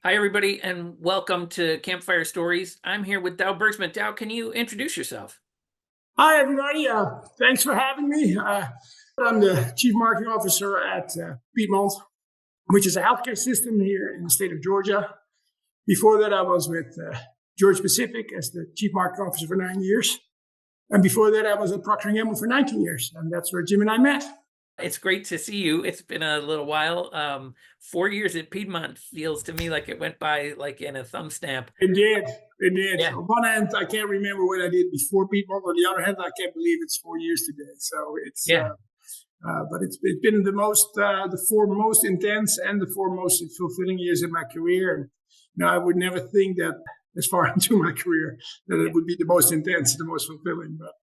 Hi, everybody, and welcome to Campfire Stories. I'm here with Douwe Bergsma. Douwe, can you introduce yourself? Hi, everybody. Thanks for having me. I'm the Chief Marketing Officer at Piedmont, which is a healthcare system here in the state of Georgia. Before that, I was with Georgia Pacific as the Chief Marketing Officer for 9 years. And before that, I was at Procter & Gamble for 19 years. And that's where Jim and I met. It's great to see you. It's been a little while. 4 years at Piedmont feels to me like it went by like in a thumb stamp. It did. It did. Yeah. On one hand, I can't remember what I did before Piedmont. On the other hand, I can't believe it's 4 years today. So it's, but it's been the four most intense and the four most fulfilling years in my career. And I would never think that as far into my career that it would be the most intense, the most fulfilling, but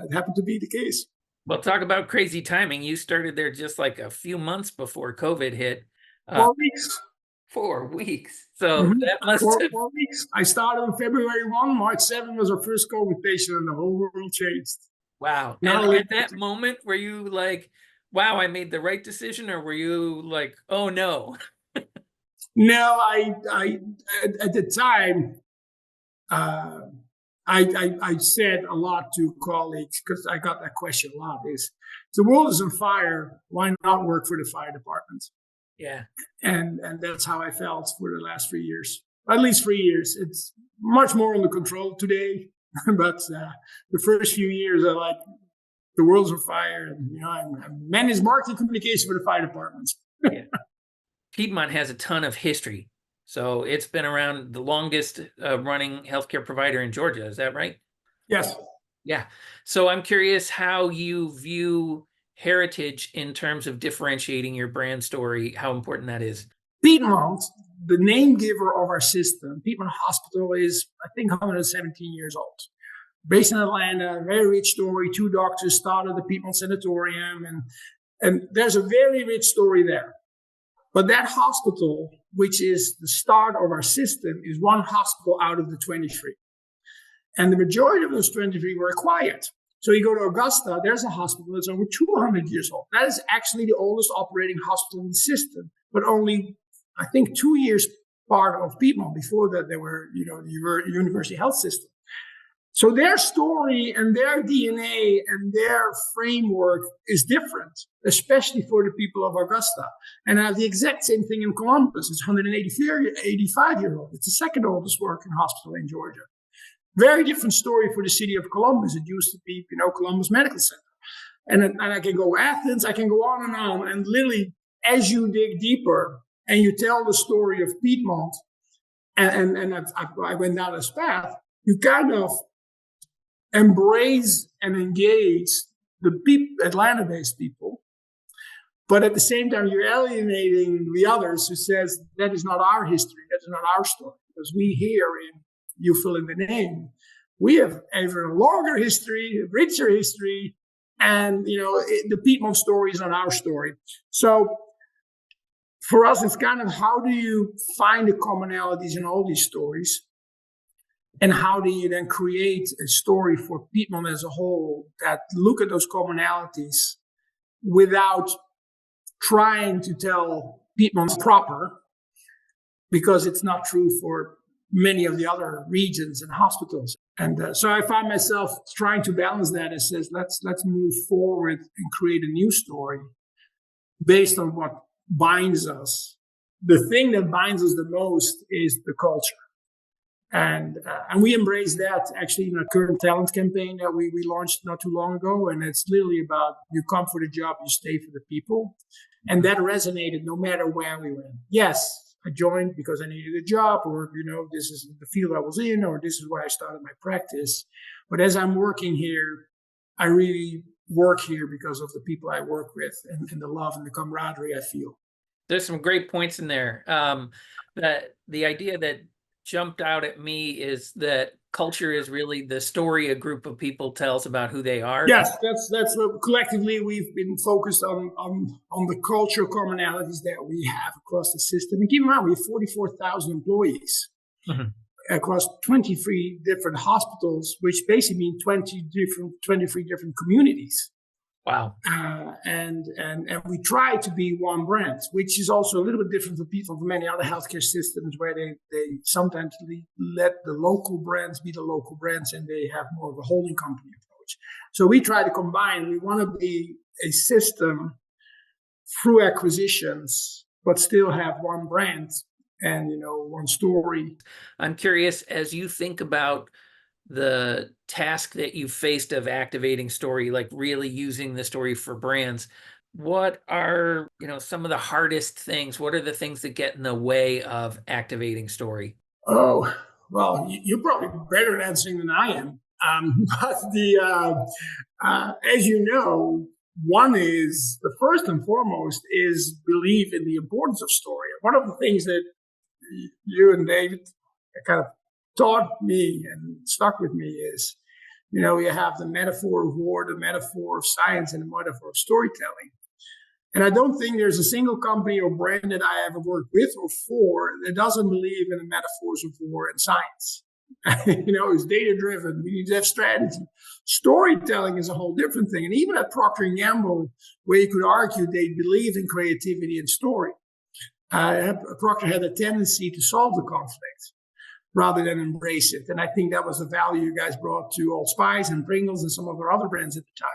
it happened to be the case. Well, talk about crazy timing. You started there just like a few months before COVID hit. 4 weeks. 4 weeks. So that must have... 4 weeks. I started on February 1. March 7 was our first COVID patient, and the whole world changed. Wow. And at that moment, were you like, wow, I made the right decision? Or were you like, oh, no? No, I at the time, I said a lot to colleagues, because I got that question a lot, is the world is on fire. Why not work for the fire department? Yeah. And that's how I felt for the last 3 years, at least 3 years. It's much more under control today. But the first few years, I like the world's on fire. And, I manage marketing communication for the fire departments. Yeah. Piedmont has a ton of history. So it's been around the longest running healthcare provider in Georgia. Is that right? Yes. Yeah. So I'm curious how you view heritage in terms of differentiating your brand story, how important that is. Piedmont, the name giver of our system, Piedmont Hospital, is, I think, 117 years old. Based in Atlanta, very rich story. 2 doctors started the Piedmont Sanatorium, and there's a very rich story there. But that hospital, which is the start of our system, is one hospital out of the 23. And the majority of those 23 were acquired. So you go to Augusta, there's a hospital that's over 200 years old. That is actually the oldest operating hospital in the system, but only, I think, 2 years part of Piedmont. Before that, they were, the University Health System. So their story and their DNA and their framework is different, especially for the people of Augusta. And I have the exact same thing in Columbus. It's 185 years old. It's the second oldest working hospital in Georgia. Very different story for the city of Columbus. It used to be, Columbus Medical Center. And I can go Athens, I can go on. And literally, as you dig deeper and you tell the story of Piedmont, and I went down this path, you kind of embrace and engage the Atlanta-based people, but at the same time, you're alienating the others who says that is not our history, that is not our story. Because we here in you fill in the name, we have even a longer history, a richer history, and the Piedmont story is not our story. So for us, it's kind of how do you find the commonalities in all these stories? And how do you then create a story for Piedmont as a whole that look at those commonalities without trying to tell Piedmont proper, because it's not true for many of the other regions and hospitals. And so I find myself trying to balance that and says, let's move forward and create a new story based on what binds us. The thing that binds us the most is the culture. And we embrace that actually in our current talent campaign that we launched not too long ago. And it's literally about you come for the job, you stay for the people. And that resonated no matter where we went. Yes, I joined because I needed a job, or, this is the field I was in, or this is where I started my practice. But as I'm working here, I really work here because of the people I work with and the love and the camaraderie I feel. There's some great points in there. That the idea that jumped out at me is that culture is really the story a group of people tells about who they are. Yes, that's what collectively we've been focused on the cultural commonalities that we have across the system. And keep in mind, we have 44,000 employees across 23 different hospitals, which basically mean 23 different communities. Wow. And we try to be one brand, which is also a little bit different for people from many other healthcare systems where they sometimes let the local brands be the local brands and they have more of a holding company approach. So we try to combine. We want to be a system through acquisitions, but still have one brand and, one story. I'm curious, as you think about the task that you faced of activating story, like really using the story for brands, what are, some of the hardest things? What are the things that get in the way of activating story? Oh, well, you're probably better at answering than I am. But as you know, one is the first and foremost is believe in the importance of story. One of the things that you and David kind of taught me and stuck with me is, you have the metaphor of war, the metaphor of science, and the metaphor of storytelling. And I don't think there's a single company or brand that I ever worked with or for that doesn't believe in the metaphors of war and science. It's data driven. We need to have strategy. Storytelling is a whole different thing. And even at Procter & Gamble, where you could argue they believe in creativity and story, Procter had a tendency to solve the conflict rather than embrace it. And I think that was the value you guys brought to Old Spice and Pringles and some of our other brands at the time.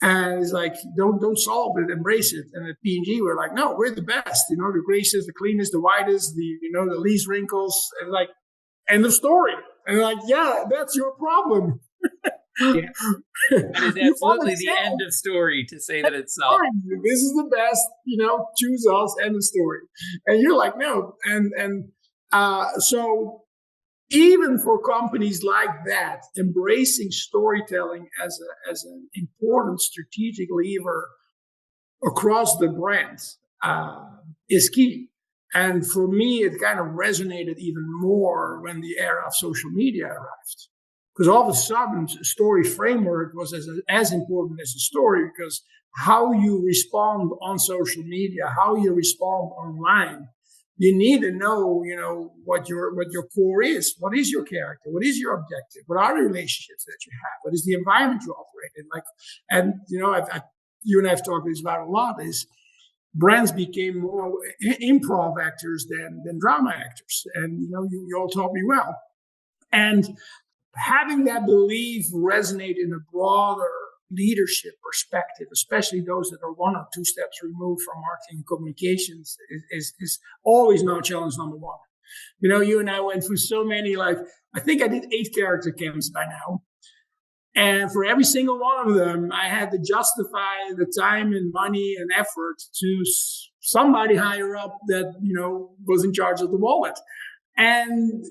And it's like, don't solve it, embrace it. And at P&G, we're like, no, we're the best. The greasiest, the cleanest, the whitest, the least wrinkles. And like, end of story. And like, yeah, that's your problem. Yeah. That is absolutely the end of story to say that it's solved. This is the best, choose us, end of story. And you're like, no. And so even for companies like that, embracing storytelling as an important strategic lever across the brands is key. And for me, it kind of resonated even more when the era of social media arrived. Because all of a sudden, a story framework was as important as a story, because how you respond on social media, how you respond online, you need to know, what your core is. What is your character? What is your objective? What are the relationships that you have? What is the environment you operate in? You and I have talked about a lot. Is brands became more improv actors than drama actors, and you all taught me well. And having that belief resonate in a broader leadership perspective, especially those that are one or two steps removed from marketing and communications, is always now challenge number one. You and I went through so many, I think I did 8 character camps by now. And for every single one of them, I had to justify the time and money and effort to somebody higher up that, was in charge of the wallet. And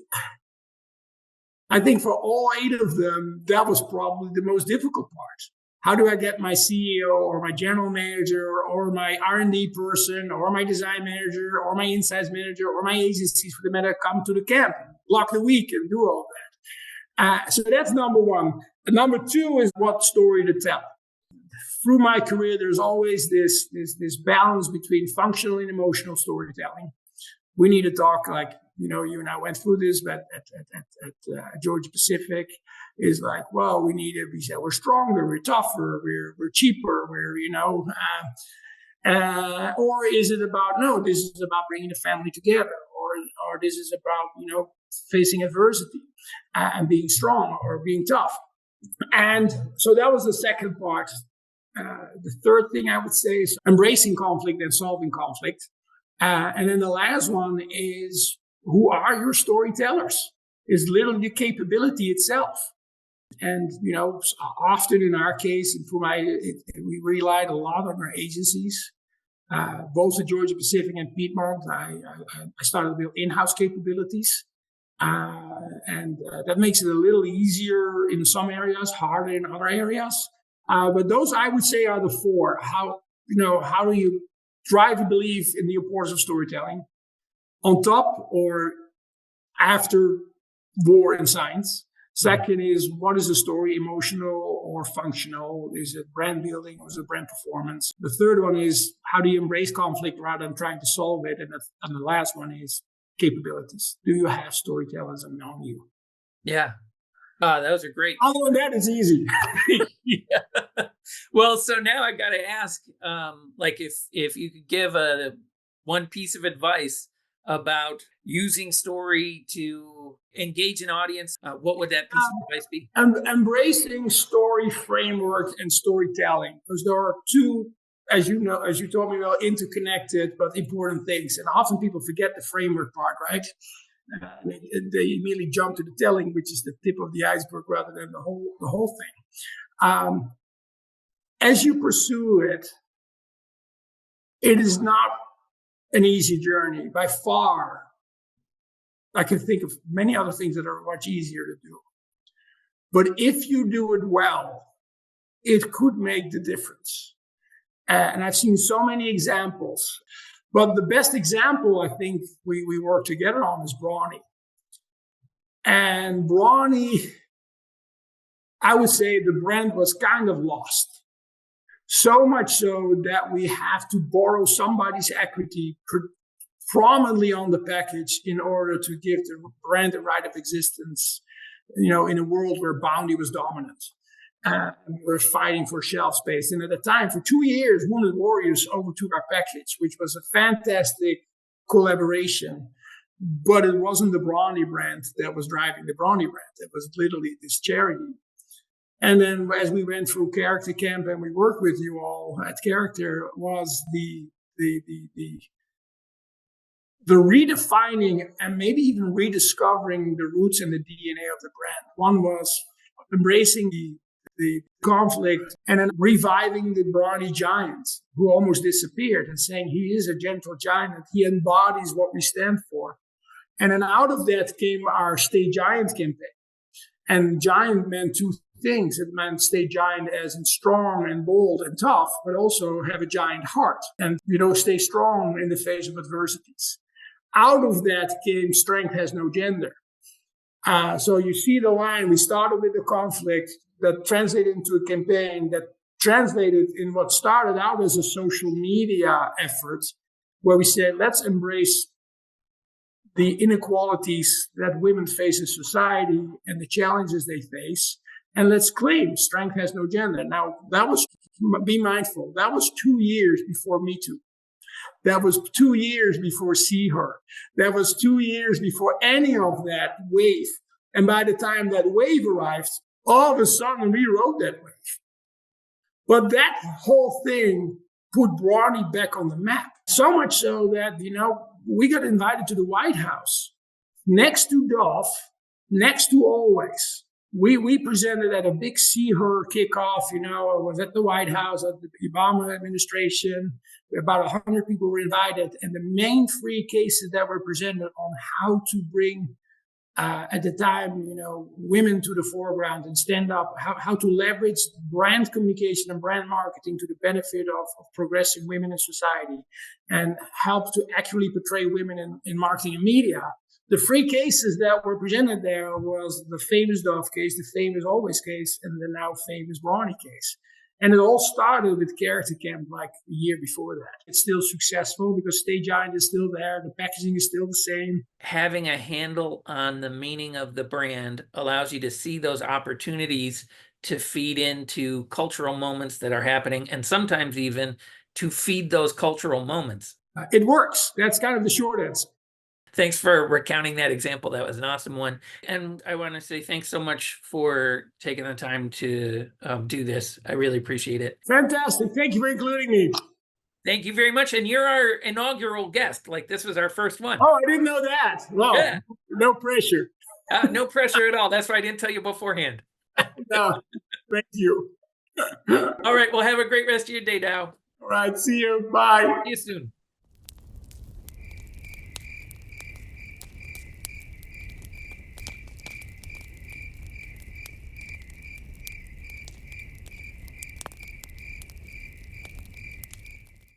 I think for all 8 of them, that was probably the most difficult part. How do I get my CEO or my general manager or my R&D person or my design manager or my insights manager or my agencies, for the matter, come to the camp, block the week and do all that? So that's number one. Number 2 is what story to tell. Through my career, there's always this balance between functional and emotional storytelling. We need to talk you and I went through this, but at Georgia Pacific is like, well, we said we're stronger, we're tougher, we're cheaper, or is it about, no, this is about bringing the family together, or this is about, facing adversity and being strong or being tough. And so that was the second part. The third thing I would say is embracing conflict and solving conflict. And then the last one is, who are your storytellers? Is literally the capability itself. And, often in our case, we relied a lot on our agencies, both at Georgia Pacific and Piedmont. I started to build in-house capabilities. And that makes it a little easier in some areas, harder in other areas. But those, I would say, are the 4. How do you drive a belief in the importance of storytelling on top or after war and science? Second is, what is the story, emotional or functional? Is it brand building or is it brand performance? The third one is, how do you embrace conflict rather than trying to solve it? And the last one is capabilities. Do you have storytellers among you? Yeah. Those are great. Other than that, it's easy. Yeah. Well, so now I got to ask, like if you could give a one piece of advice about using story to engage an audience, what would that piece of advice be? Embracing story framework and storytelling, because there are two, as you know, as you told me, well, interconnected but important things. And often people forget the framework part, right? They immediately jump to the telling, which is the tip of the iceberg, rather than the whole thing. As you pursue it, it is not an easy journey by far. I can think of many other things that are much easier to do. But if you do it well, it could make the difference. And I've seen so many examples. But the best example I think we work together on is Brawny. And Brawny, I would say the brand was kind of lost. So much so that we have to borrow somebody's equity prominently on the package in order to give the brand the right of existence, in a world where Bounty was dominant. We're fighting for shelf space. And at the time, for 2 years, Wounded Warriors overtook our package, which was a fantastic collaboration. But it wasn't the Brawny brand that was driving the Brawny brand. It was literally this charity. And then as we went through Character Camp and we worked with you all at Character, was the redefining and maybe even rediscovering the roots and the DNA of the brand. One was embracing the conflict and then reviving the Brawny giant who almost disappeared and saying he is a gentle giant. He embodies what we stand for. And then out of that came our Stay Giant campaign. And giant meant two things. It meant stay giant as in strong and bold and tough, but also have a giant heart and, stay strong in the face of adversities. Out of that came strength has no gender. So you see the line, we started with the conflict that translated into a campaign that translated in what started out as a social media effort, where we said, let's embrace the inequalities that women face in society and the challenges they face. And let's claim strength has no gender. Now, be mindful, that was 2 years before Me Too. That was 2 years before See Her. That was 2 years before any of that wave. And by the time that wave arrived, all of a sudden we rode that wave. But that whole thing put Brawny back on the map. So much so that, we got invited to the White House next to Dove, next to Always. We presented at a big See Her kickoff, I was at the White House, at the Obama administration. About 100 people were invited. And the main 3 cases that were presented on how to bring, at the time, women to the foreground and stand up, how to leverage brand communication and brand marketing to the benefit of progressing women in society and help to accurately portray women in marketing and media. The 3 cases that were presented there was the famous Dove case, the famous Always case, and the now famous Brawny case. And it all started with Character Camp like a year before that. It's still successful because Stay Giant is still there. The packaging is still the same. Having a handle on the meaning of the brand allows you to see those opportunities to feed into cultural moments that are happening, and sometimes even to feed those cultural moments. It works. That's kind of the short answer. Thanks for recounting that example. That was an awesome one. And I want to say thanks so much for taking the time to do this. I really appreciate it. Fantastic. Thank you for including me. Thank you very much. And you're our inaugural guest. Like, this was our first one. Oh, I didn't know that. Well, yeah. No pressure. No pressure at all. That's why I didn't tell you beforehand. No, thank you. All right. Well, have a great rest of your day, Douwe. All right. See you. Bye. See you soon.